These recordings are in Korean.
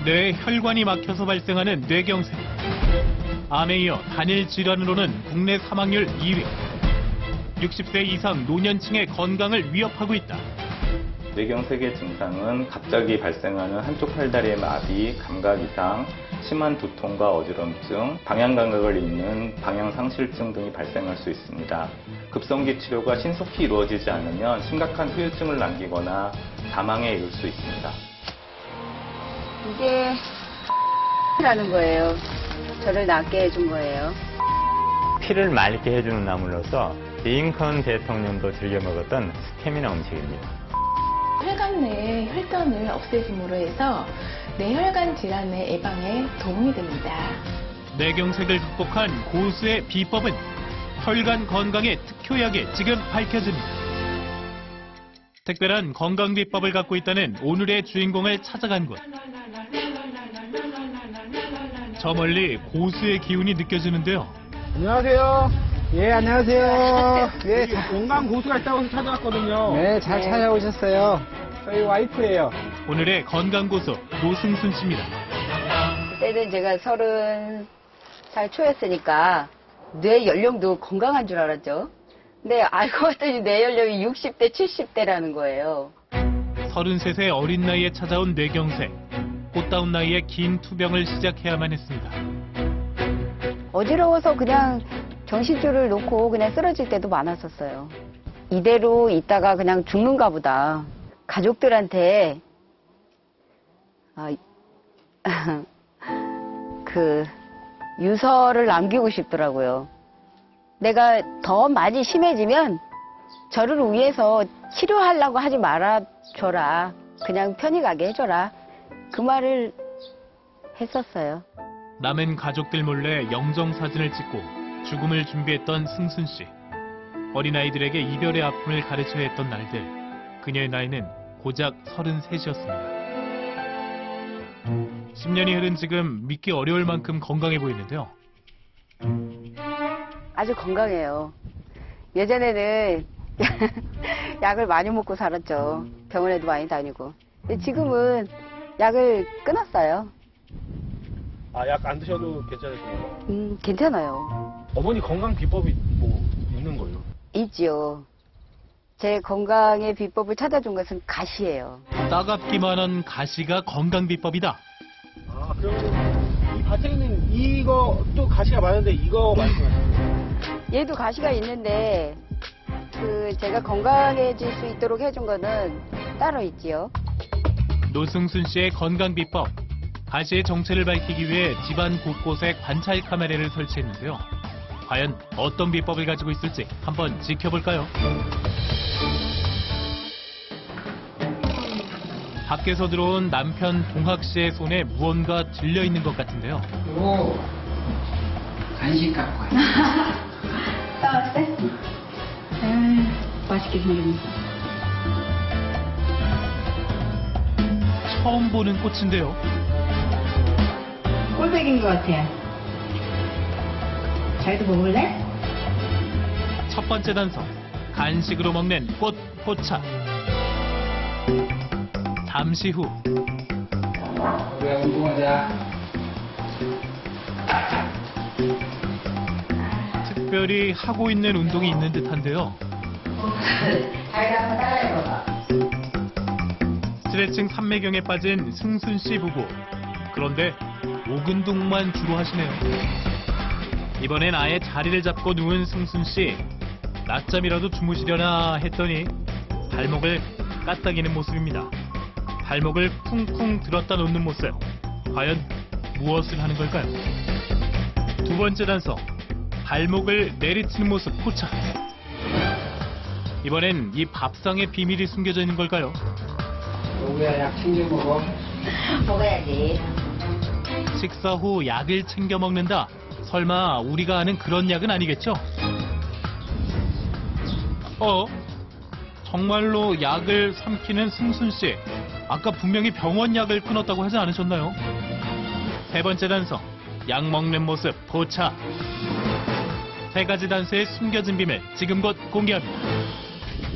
뇌에 혈관이 막혀서 발생하는 뇌경색. 암에 이어 단일 질환으로는 국내 사망률 2위. 60세 이상 노년층의 건강을 위협하고 있다. 뇌경색의 증상은 갑자기 발생하는 한쪽 팔다리의 마비, 감각 이상, 심한 두통과 어지럼증, 방향 감각을 잃는 방향 상실증 등이 발생할 수 있습니다. 급성기 치료가 신속히 이루어지지 않으면 심각한 후유증을 남기거나 사망에 이를 수 있습니다. 이게 라는 거예요. 저를 낫게 해준 거예요. 피를 맑게 해주는 나물로서 링컨 대통령도 즐겨 먹었던 스태미나 음식입니다. 혈관 내의 혈전을 없애줌으로 해서 뇌혈관 질환의 예방에 도움이 됩니다. 뇌경색을 극복한 고수의 비법은 혈관 건강의 특효약에 지금 밝혀집니다. 특별한 건강 비법을 갖고 있다는 오늘의 주인공을 찾아간 곳. 저 멀리 고수의 기운이 느껴지는데요. 안녕하세요. 예, 안녕하세요. 예, 건강 고수가 있다고 해서 찾아왔거든요. 네, 잘 찾아오셨어요. 저희 와이프예요. 오늘의 건강 고수 노승순 씨입니다. 그때는 제가 30살 초였으니까 뇌 연령도 건강한 줄 알았죠. 근데 알고 봤더니 뇌 연령이 60대, 70대라는 거예요. 33세 어린 나이에 찾아온 뇌경색. 꽃다운 나이에 긴 투병을 시작해야만 했습니다. 어지러워서 그냥 정신줄을 놓고 그냥 쓰러질 때도 많았었어요. 이대로 있다가 그냥 죽는가 보다. 가족들한테 그 유서를 남기고 싶더라고요. 내가 더 많이 심해지면 저를 위해서 치료하려고 하지 말아줘라. 그냥 편히 가게 해줘라. 그 말을 했었어요. 남은 가족들 몰래 영정사진을 찍고 죽음을 준비했던 승순 씨. 어린아이들에게 이별의 아픔을 가르쳐야 했던 날들. 그녀의 나이는 고작 33이었습니다. 10년이 흐른 지금 믿기 어려울 만큼 건강해 보이는데요. 아주 건강해요. 예전에는 약을 많이 먹고 살았죠. 병원에도 많이 다니고. 근데 지금은 약을 끊었어요. 아, 약 안 드셔도 괜찮으신가요? 괜찮아요. 어머니 건강 비법이 뭐 있는 거예요? 있지요. 제 건강의 비법을 찾아준 것은 가시예요. 따갑기만 한 가시가 건강 비법이다. 아, 그러면 이 밭에 있는 이거 또 가시가 많은데 이거 말씀하시는 거예요? 얘도 가시가 있는데 제가 건강해질 수 있도록 해준 거는 따로 있지요. 노승순 씨의 건강 비법. 가시의 정체를 밝히기 위해 집안 곳곳에 관찰 카메라를 설치했는데요. 과연 어떤 비법을 가지고 있을지 한번 지켜볼까요? 밖에서 들어온 남편 동학 씨의 손에 무언가 들려있는 것 같은데요. 오, 간식 갖고 왔어. 따왔어요? 맛있게 생겼네. 처음 보는 꽃인데요. 꼴백인 것 같아. 자기도 먹을래? 첫 번째 단서. 간식으로 먹는 꽃 포차. 잠시 후. 우리가 운동하자. 특별히 하고 있는 운동이 있는 듯한데요. 자기가 한번 따라해봐봐. 스트레칭 삼매경에 빠진 승순 씨 부부. 그런데 목 운동만 주로 하시네요. 이번엔 아예 자리를 잡고 누운 승순 씨. 낮잠이라도 주무시려나 했더니 발목을 까딱이는 모습입니다. 발목을 쿵쿵 들었다 놓는 모습. 과연 무엇을 하는 걸까요? 두 번째 단서. 발목을 내리치는 모습 포착. 이번엔 이 밥상에 비밀이 숨겨져 있는 걸까요? 여기야 약 챙겨 먹어. 먹어야지. 식사 후 약을 챙겨 먹는다. 설마 우리가 아는 그런 약은 아니겠죠? 정말로 약을 삼키는 승순 씨. 아까 분명히 병원 약을 끊었다고 하지 않으셨나요? 세 번째 단서. 약 먹는 모습 포착. 세 가지 단서의 숨겨진 비밀 지금 곧 공개합니다.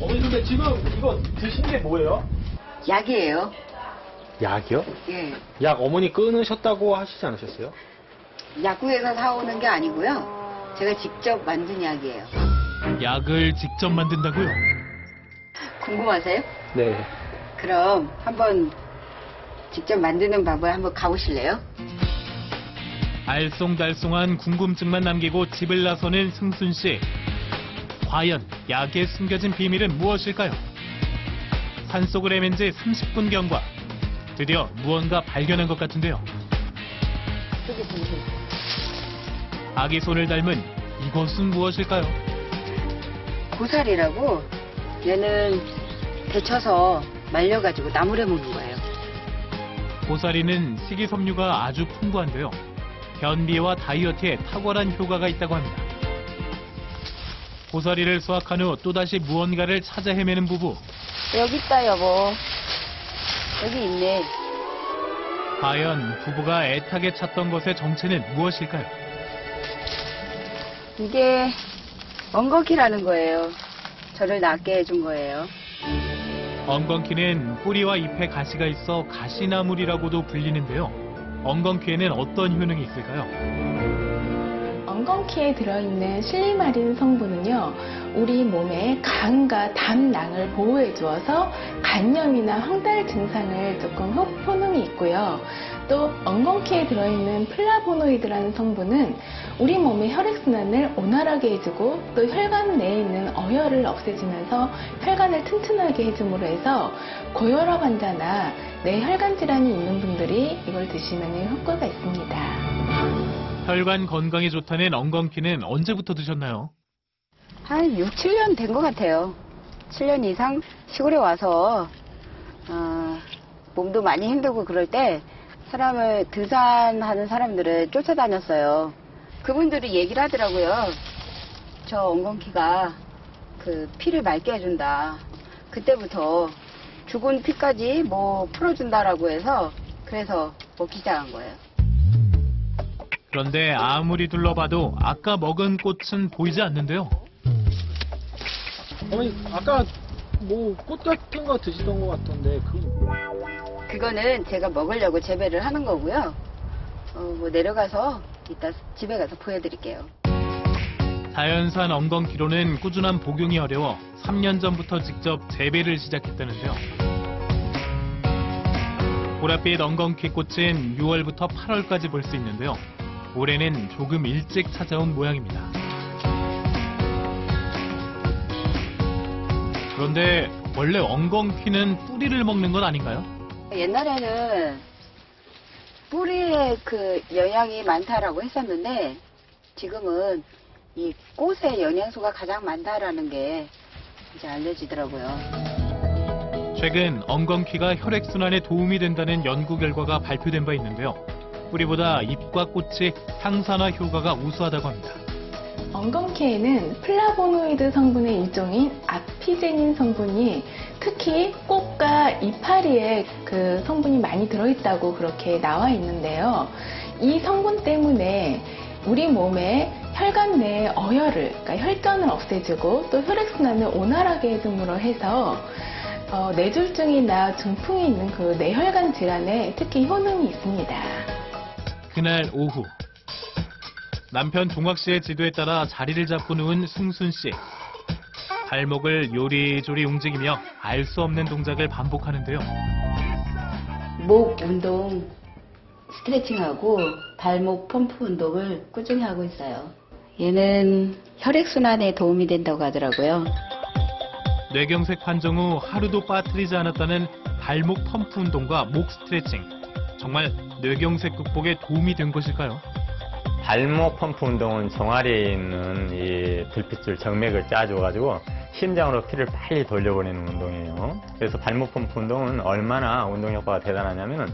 어머니 근데 지금 이거 드신 게 뭐예요? 약이에요. 약이요? 예. 약 어머니 끊으셨다고 하시지 않으셨어요? 약국에서 사오는 게 아니고요. 제가 직접 만든 약이에요. 약을 직접 만든다고요? 궁금하세요? 네. 그럼 한번 직접 만드는 방법을 한번 가보실래요? 알쏭달쏭한 궁금증만 남기고 집을 나서는 승순 씨. 과연 약에 숨겨진 비밀은 무엇일까요? 산속을 헤맨 지 30분 경과. 드디어 무언가 발견한 것 같은데요. 저기 보세요. 아기 손을 닮은 이것은 무엇일까요? 고사리라고 얘는 데쳐서 말려가지고 나물에 먹는 거예요. 고사리는 식이섬유가 아주 풍부한데요. 변비와 다이어트에 탁월한 효과가 있다고 합니다. 고사리를 수확한 후 또다시 무언가를 찾아 헤매는 부부. 여기 있다 여보. 여기 있네. 과연 부부가 애타게 찾던 것의 정체는 무엇일까요? 이게 엉겅퀴라는 거예요. 저를 낫게 해준 거예요. 엉겅퀴는 뿌리와 잎에 가시가 있어 가시나물이라고도 불리는데요. 엉겅퀴에는 어떤 효능이 있을까요? 엉겅퀴에 들어있는 실리마린 성분은요, 우리 몸의 간과 담낭을 보호해 주어서 간염이나 황달 증상을 조금 효능이 있고요. 또 엉겅퀴에 들어있는 플라보노이드라는 성분은 우리 몸의 혈액순환을 원활하게 해주고 또 혈관 내에 있는 어혈을 없애주면서 혈관을 튼튼하게 해줌으로 해서 고혈압 환자나 뇌혈관 질환이 있는 분들이 이걸 드시면 효과가 있습니다. 혈관 건강에 좋다는 엉겅퀴는 언제부터 드셨나요? 한 6, 7년 된 것 같아요. 7년 이상 시골에 와서 몸도 많이 힘들고 그럴 때 사람을 등산하는 사람들을 쫓아다녔어요. 그분들이 얘기를 하더라고요. 저 엉겅퀴가 그 피를 맑게 해준다. 그때부터 죽은 피까지 뭐 풀어준다라고 해서 그래서 먹기 시작한 거예요. 그런데 아무리 둘러봐도 아까 먹은 꽃은 보이지 않는데요. 어머니, 아까 뭐 꽃 같은 거 드시던 것 같던데, 그건 뭐예요? 그거는 제가 먹으려고 재배를 하는 거고요. 뭐 내려가서 이따 집에 가서 보여드릴게요. 자연산 엉겅퀴로는 꾸준한 복용이 어려워 3년 전부터 직접 재배를 시작했다는데요. 보랏빛 엉겅퀴 꽃은 6월부터 8월까지 볼 수 있는데요. 올해는 조금 일찍 찾아온 모양입니다. 그런데 원래 엉겅퀴는 뿌리를 먹는 건 아닌가요? 옛날에는 뿌리에 그 영양이 많다라고 했었는데 지금은 이 꽃의 영양소가 가장 많다라는 게 이제 알려지더라고요. 최근 엉겅퀴가 혈액순환에 도움이 된다는 연구 결과가 발표된 바 있는데요. 뿌리보다 잎과 꽃이 항산화 효과가 우수하다고 합니다. 엉겅퀴에는 플라보노이드 성분의 일종인 아피제닌 성분이 특히 꽃과 이파리에 그 성분이 많이 들어있다고 그렇게 나와 있는데요. 이 성분 때문에 우리 몸의 혈관 내의 어혈을, 그러니까 혈전을 없애주고 또 혈액순환을 원활하게 해줌으로 해서 뇌졸중이나 중풍이 있는 그 뇌혈관 질환에 특히 효능이 있습니다. 그날 오후 남편 종학 씨의 지도에 따라 자리를 잡고 누운 승순 씨. 발목을 요리조리 움직이며 알 수 없는 동작을 반복하는데요. 목 운동, 스트레칭하고 발목 펌프 운동을 꾸준히 하고 있어요. 얘는 혈액순환에 도움이 된다고 하더라고요. 뇌경색 판정 후 하루도 빠뜨리지 않았다는 발목 펌프 운동과 목 스트레칭. 정말 뇌경색 극복에 도움이 된 것일까요? 발목 펌프 운동은 종아리에 있는 이 불빛줄 정맥을 짜줘가지고 심장으로 피를 빨리 돌려보내는 운동이에요. 그래서 발목 펌프 운동은 얼마나 운동 효과가 대단하냐면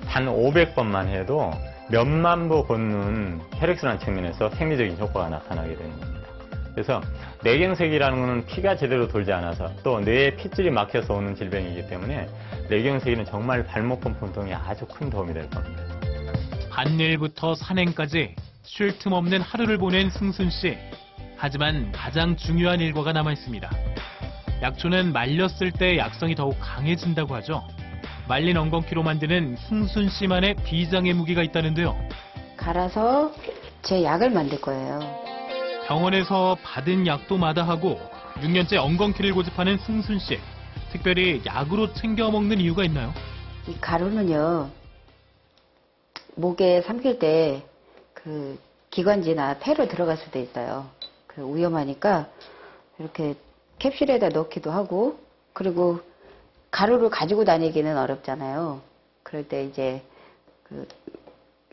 단 500번만 해도 몇만 보 걷는 혈액순환 측면에서 생리적인 효과가 나타나게 되는 겁니다. 그래서 뇌경색이라는 것은 피가 제대로 돌지 않아서 또 뇌에 핏줄이 막혀서 오는 질병이기 때문에 뇌경색에는 정말 발목 펌프 운동이 아주 큰 도움이 될 겁니다. 밭일부터 산행까지 쉴 틈 없는 하루를 보낸 승순 씨. 하지만 가장 중요한 일과가 남아 있습니다. 약초는 말렸을 때 약성이 더욱 강해진다고 하죠. 말린 엉겅퀴로 만드는 승순 씨만의 비장의 무기가 있다는데요. 갈아서 제 약을 만들 거예요. 병원에서 받은 약도 마다하고 6년째 엉겅퀴를 고집하는 승순 씨. 특별히 약으로 챙겨 먹는 이유가 있나요? 이 가루는요, 목에 삼킬 때 그 기관지나 폐로 들어갈 수도 있어요. 그 위험하니까 이렇게 캡슐에다 넣기도 하고, 그리고 가루를 가지고 다니기는 어렵잖아요. 그럴 때 이제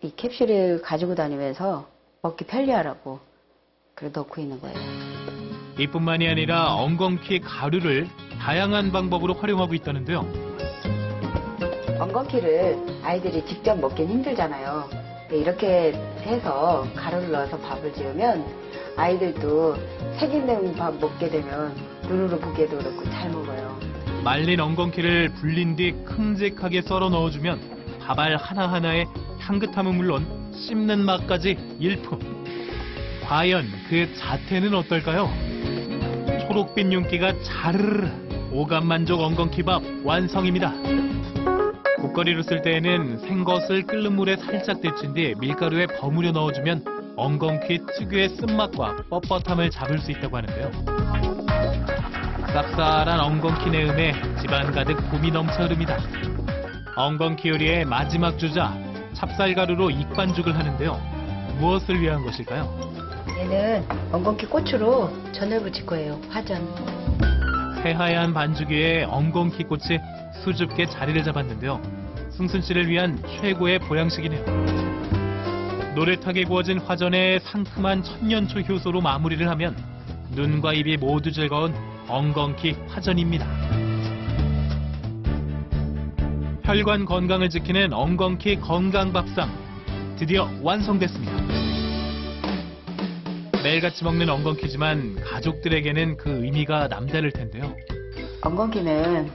이 캡슐을 가지고 다니면서 먹기 편리하라고 그래 넣고 있는 거예요. 이뿐만이 아니라 엉겅퀴 가루를 다양한 방법으로 활용하고 있다는데요. 엉겅퀴를 아이들이 직접 먹긴 힘들잖아요. 근데 이렇게 해서 가루를 넣어서 밥을 지으면 아이들도 색 있는 밥 먹게 되면 눈으로 보기에도 그렇고 잘 먹어요. 말린 엉겅퀴를 불린 뒤 큼직하게 썰어 넣어주면 밥알 하나하나에 향긋함은 물론 씹는 맛까지 일품. 과연 그 자태는 어떨까요? 초록빛 윤기가 자르르 오감만족 엉겅퀴밥 완성입니다. 국거리로 쓸 때에는 생것을 끓는 물에 살짝 데친 뒤 밀가루에 버무려 넣어주면 엉겅퀴 특유의 쓴맛과 뻣뻣함을 잡을 수 있다고 하는데요. 쌉쌀한 엉겅퀴 내음에 집안 가득 봄이 넘쳐 흐릅니다. 엉겅퀴 요리의 마지막 주자, 찹쌀가루로 익반죽을 하는데요. 무엇을 위한 것일까요? 얘는 엉겅퀴 고추로 전을 부칠 거예요. 화전. 새하얀 반죽 위에 엉겅퀴 꽃이 수줍게 자리를 잡았는데요. 승순 씨를 위한 최고의 보양식이네요. 노릇하게 구워진 화전에 상큼한 천년초 효소로 마무리를 하면 눈과 입이 모두 즐거운 엉겅퀴 화전입니다. 혈관 건강을 지키는 엉겅퀴 건강밥상 드디어 완성됐습니다. 매일같이 먹는 엉겅퀴지만 가족들에게는 그 의미가 남다를 텐데요. 엉겅퀴는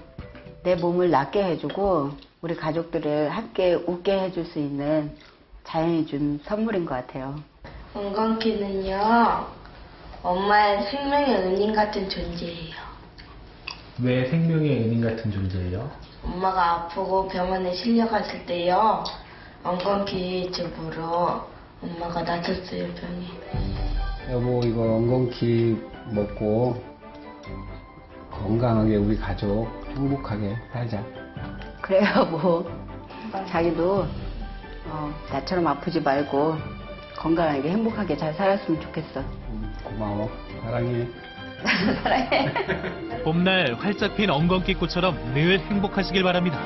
내 몸을 낫게 해주고 우리 가족들을 함께 웃게 해줄 수 있는 자연이 준 선물인 것 같아요. 엉겅퀴는요, 엄마의 생명의 은인 같은 존재예요. 왜 생명의 은인 같은 존재예요? 엄마가 아프고 병원에 실려갔을 때요, 엉겅퀴 즙으로 엄마가 낫았어요, 병이. 여보, 이거 엉겅퀴 먹고 건강하게 우리 가족 행복하게 살자. 그래요, 뭐 자기도 나처럼 아프지 말고 건강하게 행복하게 잘 살았으면 좋겠어. 고마워. 사랑해. 사랑해. 봄날 활짝 핀 엉겅퀴 꽃처럼 늘 행복하시길 바랍니다.